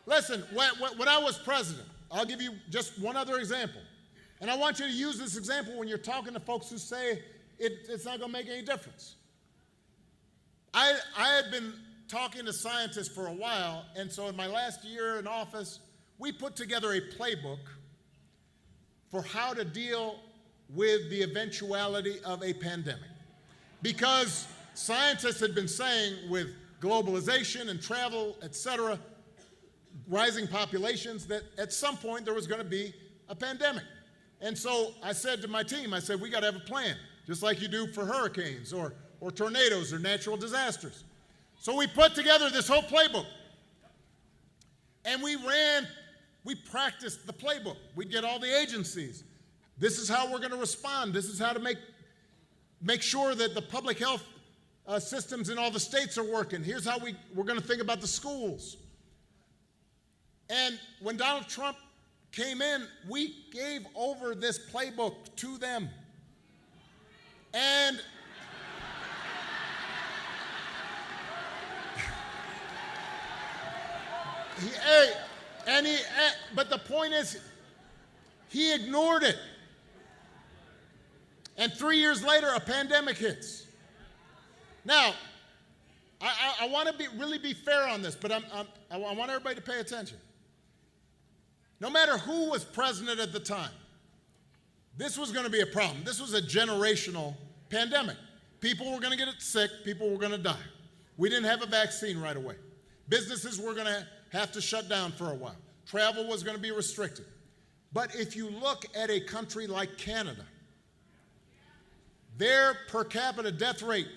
Listen, when I was president, I'll give you just one other example. And I want you to use this example when you're talking to folks who say it's not going to make any difference. I had been talking to scientists for a while, and so in my last year in office, we put together a playbook for how to deal with the eventuality of a pandemic. Because scientists had been saying with globalization and travel, et cetera, rising populations, that at some point there was going to be a pandemic. And so I said to my team, I said, we got to have a plan, just like you do for hurricanes or tornadoes or natural disasters. So we put together this whole playbook. And we practiced the playbook. We'd get all the agencies. This is how we're going to respond. This is how to make sure that the public health systems in all the states are working. Here's how we're going to think about the schools. And when Donald Trump came in, we gave over this playbook to them. And but the point is, he ignored it. And 3 years later, a pandemic hits. Now, I want to really be fair on this, but I want everybody to pay attention. No matter who was president at the time, this was going to be a problem. This was a generational pandemic. People were going to get sick. People were going to die. We didn't have a vaccine right away. Businesses were going to have to shut down for a while. Travel was going to be restricted. But if you look at a country like Canada, their per capita death rate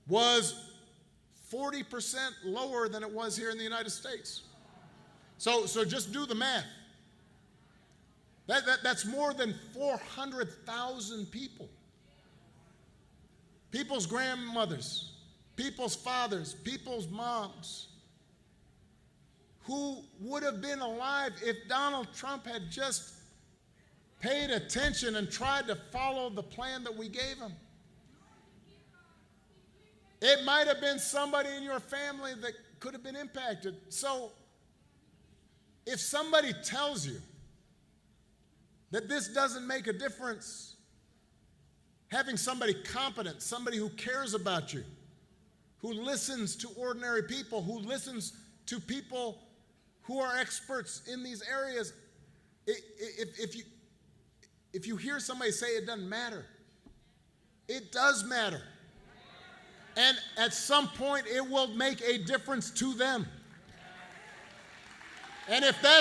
was 40% lower than it was here in the United States. So just do the math. That's more than 400,000 people. People's grandmothers, people's fathers, people's moms, who would have been alive if Donald Trump had just paid attention and tried to follow the plan that we gave him. It might have been somebody in your family that could have been impacted. So if somebody tells you that this doesn't make a difference, having somebody competent, somebody who cares about you, who listens to ordinary people, who listens to people who are experts in these areas, if you hear somebody say it doesn't matter, it does matter. And at some point, it will make a difference to them. And if that's